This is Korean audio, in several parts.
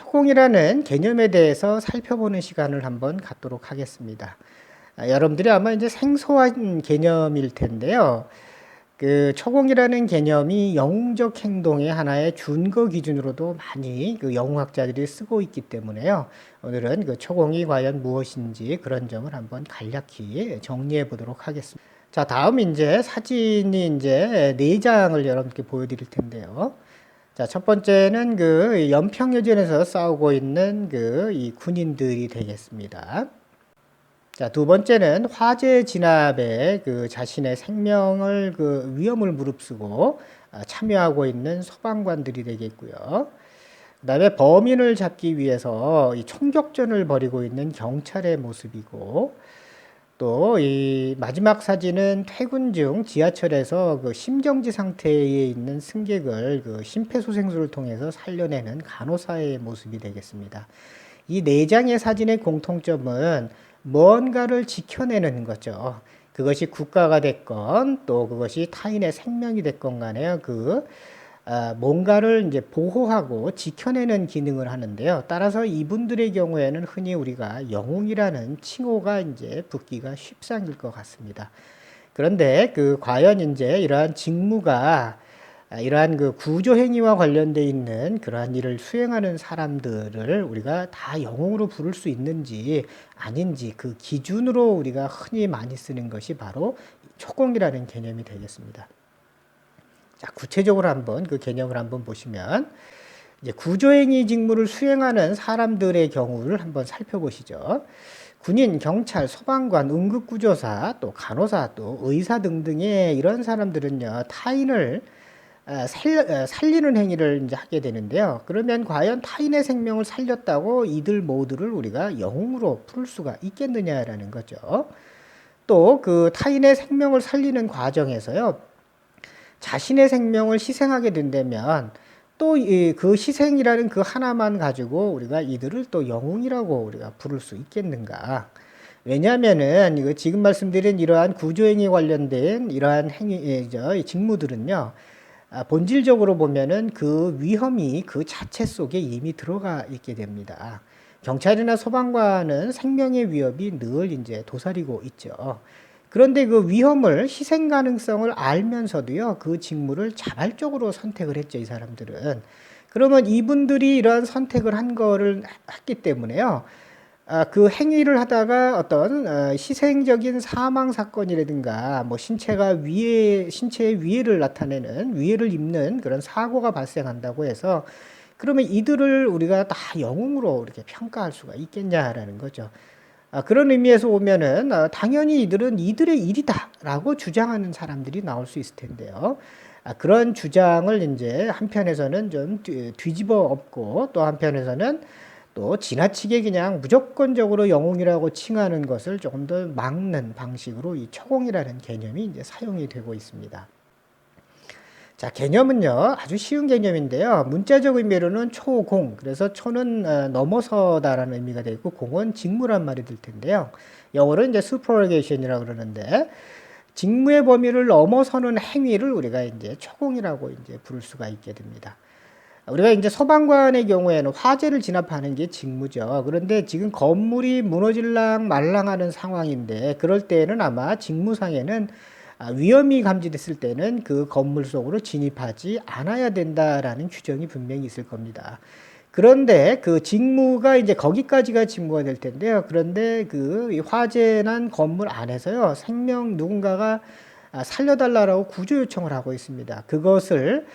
초공이라는 개념에 대해서 살펴보는 시간을 한번 갖도록 하겠습니다. 여러분들이 아마 이제 생소한 개념일 텐데요. 그 초공이라는 개념이 영웅적 행동의 하나의 준거 기준으로도 많이 그 영웅학자들이 쓰고 있기 때문에요. 오늘은 그 초공이 과연 무엇인지 그런 점을 한번 간략히 정리해 보도록 하겠습니다. 자, 다음 이제 사진이 이제 4장을 여러분께 보여드릴 텐데요. 자, 첫 번째는 그 연평여전에서 싸우고 있는 그 이 군인들이 되겠습니다. 자, 두 번째는 화재 진압에 그 자신의 생명을 그 위험을 무릅쓰고 참여하고 있는 소방관들이 되겠고요. 그다음에 범인을 잡기 위해서 이 총격전을 벌이고 있는 경찰의 모습이고, 또 이 마지막 사진은 퇴근 중 지하철에서 그 심정지 상태에 있는 승객을 그 심폐소생술을 통해서 살려내는 간호사의 모습이 되겠습니다. 이 4장의 사진의 공통점은 뭔가를 지켜내는 거죠. 그것이 국가가 됐건 또 그것이 타인의 생명이 됐건 간에요. 뭔가를 이제 보호하고 지켜내는 기능을 하는데요. 따라서 이분들의 경우에는 흔히 우리가 영웅이라는 칭호가 이제 붙기가 쉽상일 것 같습니다. 그런데 그 과연 이제 이러한 직무가 이러한 그 구조 행위와 관련돼 있는 그러한 일을 수행하는 사람들을 우리가 다 영웅으로 부를 수 있는지 아닌지 그 기준으로 우리가 흔히 많이 쓰는 것이 바로 초공이라는 개념이 되겠습니다. 자, 구체적으로 한번 그 개념을 한번 보시면 이제 구조행위 직무를 수행하는 사람들의 경우를 한번 살펴보시죠. 군인, 경찰, 소방관, 응급구조사, 또 간호사, 또 의사 등등의 이런 사람들은요, 타인을 살리는 행위를 이제 하게 되는데요. 그러면 과연 타인의 생명을 살렸다고 이들 모두를 우리가 영웅으로 부를 수가 있겠느냐라는 거죠. 또 그 타인의 생명을 살리는 과정에서요, 자신의 생명을 희생하게 된다면 또 그 희생이라는 그 하나만 가지고 우리가 이들을 또 영웅이라고 우리가 부를 수 있겠는가? 왜냐하면은 이거 지금 말씀드린 이러한 구조행위 관련된 이러한 이 직무들은요, 본질적으로 보면은 그 위험이 그 자체 속에 이미 들어가 있게 됩니다. 경찰이나 소방관은 생명의 위협이 늘 이제 도사리고 있죠. 그런데 그 위험을, 희생 가능성을 알면서도요, 그 직무를 자발적으로 선택을 했죠, 이 사람들은. 그러면 이분들이 이러한 선택을 한 거를 했기 때문에요, 그 행위를 하다가 어떤 희생적인 사망 사건이라든가 뭐 신체의 위해를 나타내는, 위해를 입는 그런 사고가 발생한다고 해서 그러면 이들을 우리가 다 영웅으로 이렇게 평가할 수가 있겠냐라는 거죠. 그런 의미에서 보면은 당연히 이들은 이들의 일이다라고 주장하는 사람들이 나올 수 있을 텐데요. 그런 주장을 이제 한편에서는 좀 뒤집어 엎고 또 한편에서는 또 지나치게 그냥 무조건적으로 영웅이라고 칭하는 것을 조금 더 막는 방식으로 이 초공이라는 개념이 이제 사용이 되고 있습니다. 자, 개념은요, 아주 쉬운 개념인데요. 문자적 의미로는 초공, 그래서 초는 넘어서다라는 의미가 되고 공은 직무란 말이 될 텐데요. 영어로 이제 superlation이라고 그러는데, 직무의 범위를 넘어서는 행위를 우리가 이제 초공이라고 이제 부를 수가 있게 됩니다. 우리가 이제 소방관의 경우에는 화재를 진압하는 게 직무죠. 그런데 지금 건물이 무너질랑 말랑하는 상황인데, 그럴 때에는 아마 직무상에는 위험이 감지됐을 때는 그 건물 속으로 진입하지 않아야 된다라는 규정이 분명히 있을 겁니다. 그런데 그 직무가 이제 거기까지가 직무가 될 텐데요. 그런데 그 화재 난 건물 안에서요, 누군가가 살려달라고 구조 요청을 하고 있습니다. 그것을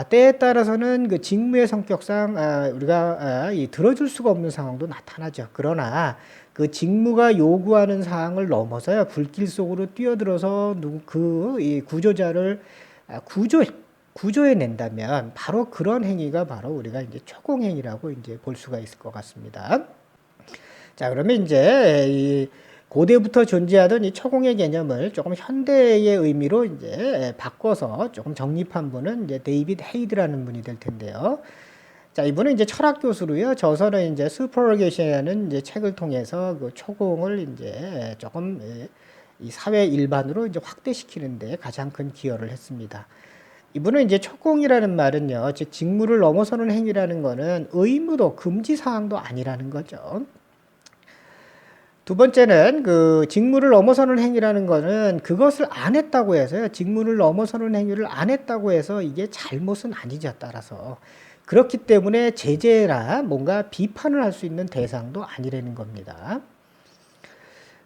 때에 따라서는 그 직무의 성격상 우리가 들어줄 수가 없는 상황도 나타나죠. 그러나 그 직무가 요구하는 사항을 넘어서요, 불길 속으로 뛰어들어서 이 구조자를 구조해 낸다면 바로 그런 행위가 바로 우리가 이제 초공행위라고 이제 볼 수가 있을 것 같습니다. 자, 그러면 이제 이 고대부터 존재하던 이 초공의 개념을 조금 현대의 의미로 이제 바꿔서 조금 정립한 분은 이제 데이비드 헤이드라는 분이 될 텐데요. 자, 이분은 이제 철학 교수로요. 저서는 이제 슈퍼레게이션이라는 이제 책을 통해서 그 초공을 이제 조금 이 사회 일반으로 이제 확대시키는데 가장 큰 기여를 했습니다. 이분은 이제 초공이라는 말은요, 즉 직무를 넘어서는 행위라는 거는 의무도 금지 사항도 아니라는 거죠. 두 번째는 그 직무를 넘어서는 행위라는 거는 그것을 안 했다고 해서요. 직무를 넘어서는 행위를 안 했다고 해서 이게 잘못은 아니죠. 따라서. 그렇기 때문에 제재나 뭔가 비판을 할 수 있는 대상도 아니라는 겁니다.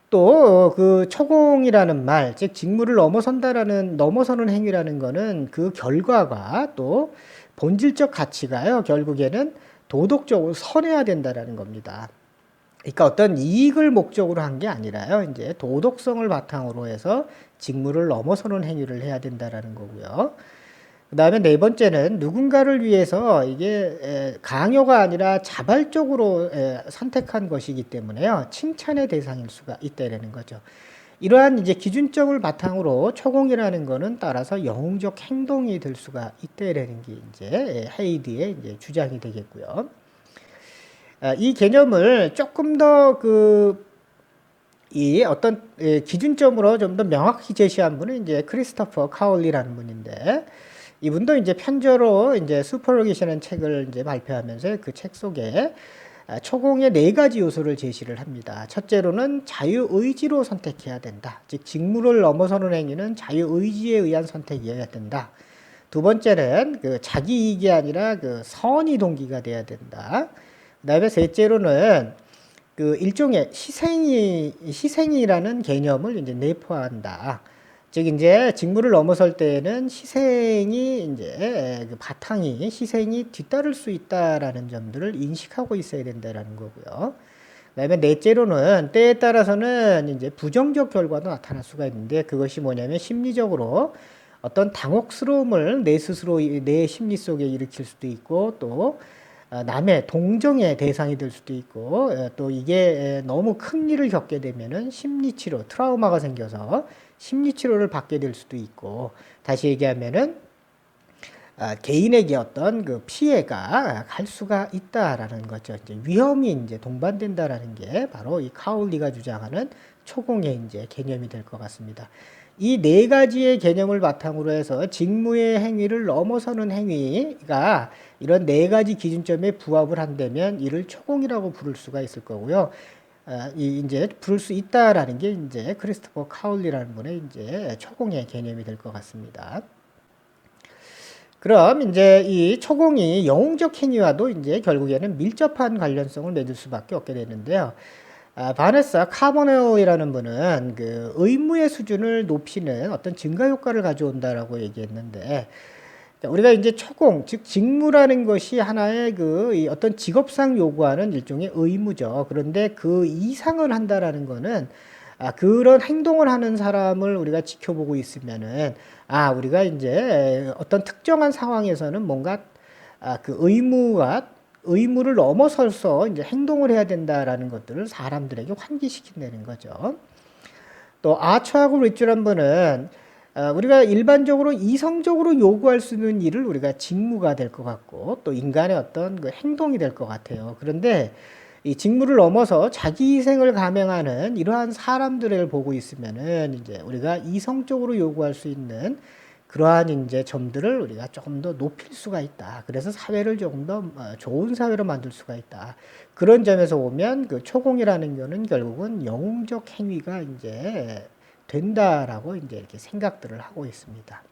또 그 초공이라는 말, 즉 직무를 넘어서는 행위라는 거는 그 결과가 또 본질적 가치가요. 결국에는 도덕적으로 선해야 된다라는 겁니다. 그러니까 어떤 이익을 목적으로 한 게 아니라요. 이제 도덕성을 바탕으로 해서 직무를 넘어서는 행위를 해야 된다라는 거고요. 그다음에 네 번째는 누군가를 위해서 이게 강요가 아니라 자발적으로 선택한 것이기 때문에요. 칭찬의 대상일 수가 있다라는 거죠. 이러한 이제 기준점을 바탕으로 초공이라는 거는 따라서 영웅적 행동이 될 수가 있다라는 게 이제 헤이드의 이제 주장이 되겠고요. 이 개념을 조금 더 이 어떤 기준점으로 좀 더 명확히 제시한 분은 이제 크리스토퍼 카울리라는 분인데, 이분도 이제 편저로 이제 슈퍼로게이션이라는 책을 이제 발표하면서 그 책 속에 초공의 네 가지 요소를 제시를 합니다. 첫째로는 자유의지로 선택해야 된다. 즉 직무를 넘어서는 행위는 자유의지에 의한 선택이어야 된다. 두 번째는 그 자기이익이 아니라 그 선의 동기가 돼야 된다. 그다음에 셋째로는 그 일종의 희생이라는 개념을 이제 내포한다. 즉 이제 직무를 넘어설 때에는 희생이 이제 그 바탕이 희생이 뒤따를 수 있다라는 점들을 인식하고 있어야 된다라는 거고요. 그다음에 넷째로는 때에 따라서는 이제 부정적 결과도 나타날 수가 있는데, 그것이 뭐냐면 심리적으로 어떤 당혹스러움을 내 스스로 내 심리 속에 일으킬 수도 있고, 또 남의 동정의 대상이 될 수도 있고, 또 이게 너무 큰 일을 겪게 되면은 심리치료, 트라우마가 생겨서 심리치료를 받게 될 수도 있고, 다시 얘기하면은 개인에게 어떤 그 피해가 갈 수가 있다라는 거죠. 이제 위험이 이제 동반된다라는 게 바로 이 카울리가 주장하는 초공의 이제 개념이 될 것 같습니다. 이 네 가지의 개념을 바탕으로 해서 직무의 행위를 넘어서는 행위가 이런 네 가지 기준점에 부합을 한다면 이를 초공이라고 부를 수가 있을 거고요. 이제 부를 수 있다라는 게 이제 크리스토퍼 카울리라는 분의 이제 초공의 개념이 될 것 같습니다. 그럼 이제 이 초공이 영웅적 행위와도 이제 결국에는 밀접한 관련성을 맺을 수밖에 없게 되는데요. 바네사 카버네오이라는 분은 그 의무의 수준을 높이는 어떤 증가 효과를 가져온다라고 얘기했는데, 우리가 이제 초공, 즉 직무라는 것이 하나의 이 어떤 직업상 요구하는 일종의 의무죠. 그런데 그 이상을 한다라는 거는 그런 행동을 하는 사람을 우리가 지켜보고 있으면은 우리가 이제 어떤 특정한 상황에서는 뭔가 그 의무를 넘어서서 이제 행동을 해야 된다라는 것들을 사람들에게 환기시킨다는 거죠. 또 아처하고 리쥬란 분은 우리가 일반적으로 이성적으로 요구할 수 있는 일을 우리가 직무가 될 것 같고, 또 인간의 어떤 그 행동이 될 것 같아요. 그런데 이 직무를 넘어서 자기 희생을 감행하는 이러한 사람들을 보고 있으면은 이제 우리가 이성적으로 요구할 수 있는 그러한 이제 점들을 우리가 조금 더 높일 수가 있다. 그래서 사회를 조금 더 좋은 사회로 만들 수가 있다. 그런 점에서 보면 그 초공이라는 거는 결국은 영웅적 행위가 이제 된다라고 이제 이렇게 생각들을 하고 있습니다.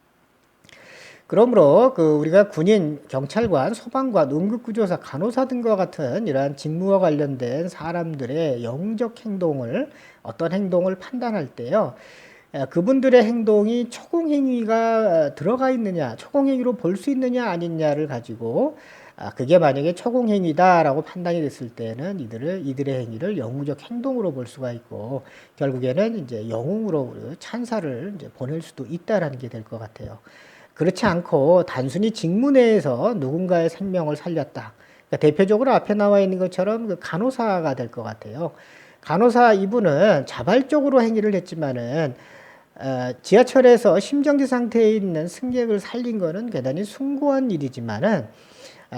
그러므로 우리가 군인, 경찰관, 소방관, 응급구조사, 간호사 등과 같은 이러한 직무와 관련된 사람들의 영웅적 행동을, 어떤 행동을 판단할 때요, 그분들의 행동이 초공행위가 들어가 있느냐, 초공행위로 볼 수 있느냐 아니냐를 가지고 그게 만약에 초공행위다라고 판단이 됐을 때는 이들의 행위를 영웅적 행동으로 볼 수가 있고, 결국에는 이제 영웅으로 찬사를 이제 보낼 수도 있다라는 게 될 것 같아요. 그렇지 않고 단순히 직무 내에서 누군가의 생명을 살렸다. 그러니까 대표적으로 앞에 나와 있는 것처럼 그 간호사가 될 것 같아요. 간호사 이분은 자발적으로 행위를 했지만은 지하철에서 심정지 상태에 있는 승객을 살린 거는 대단히 숭고한 일이지만은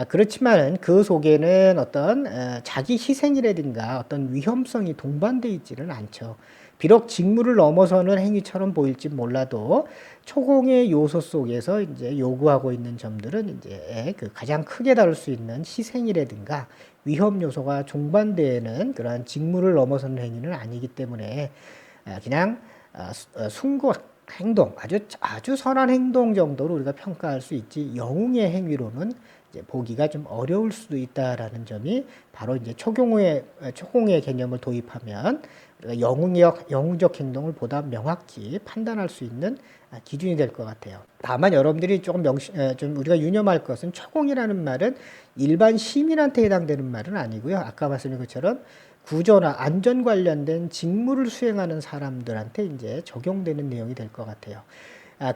그렇지만은 그 속에는 어떤 자기 희생이라든가 어떤 위험성이 동반되어 있지는 않죠. 비록 직무를 넘어서는 행위처럼 보일지 몰라도 초공의 요소 속에서 이제 요구하고 있는 점들은 이제 그 가장 크게 다룰 수 있는 희생이라든가 위험 요소가 종반되는 그러한 직무를 넘어서는 행위는 아니기 때문에 그냥 순고 행동, 아주 선한 행동 정도로 우리가 평가할 수 있지 영웅의 행위로는 이제 보기가 좀 어려울 수도 있다라는 점이 바로 이제 초공의 개념을 도입하면 우리가 영웅적 행동을 보다 명확히 판단할 수 있는 기준이 될 것 같아요. 다만 여러분들이 좀 우리가 유념할 것은 초공이라는 말은 일반 시민한테 해당되는 말은 아니고요. 아까 말씀드린 것처럼 구조나 안전 관련된 직무를 수행하는 사람들한테 이제 적용되는 내용이 될 것 같아요.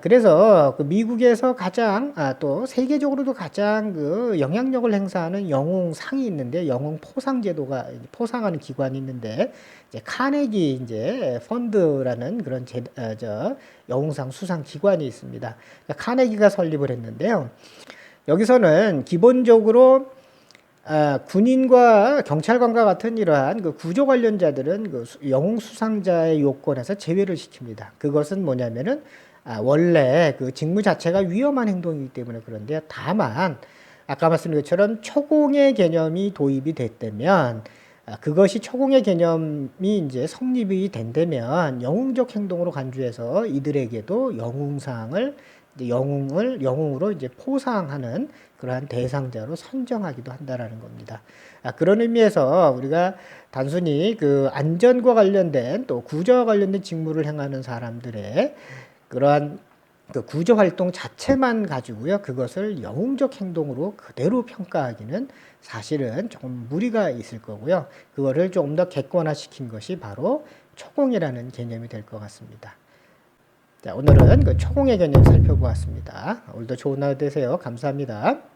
그래서 그 미국에서 가장 또 세계적으로도 가장 그 영향력을 행사하는 영웅상이 있는데 영웅 포상 제도가 포상하는 기관이 있는데 이제 카네기 이제 펀드라는 그런 영웅상 수상 기관이 있습니다. 그러니까 카네기가 설립을 했는데요. 여기서는 기본적으로 군인과 경찰관과 같은 이러한 그 구조 관련자들은 그 영웅 수상자의 요건에서 제외를 시킵니다. 그것은 뭐냐면은 원래 그 직무 자체가 위험한 행동이기 때문에 그런데요. 다만 아까 말씀드린 것처럼 초공의 개념이 도입이 됐다면 그것이 초공의 개념이 이제 성립이 된다면 영웅적 행동으로 간주해서 이들에게도 영웅상을 영웅으로 이제 포상하는 그러한 대상자로 선정하기도 한다라는 겁니다. 그런 의미에서 우리가 단순히 그 안전과 관련된 또 구조와 관련된 직무를 행하는 사람들의 그러한 그 구조 활동 자체만 가지고요, 그것을 영웅적 행동으로 그대로 평가하기는 사실은 조금 무리가 있을 거고요. 그거를 조금 더 객관화시킨 것이 바로 초공이라는 개념이 될 것 같습니다. 자, 오늘은 그 초공의 개념을 살펴보았습니다. 오늘도 좋은 하루 되세요. 감사합니다.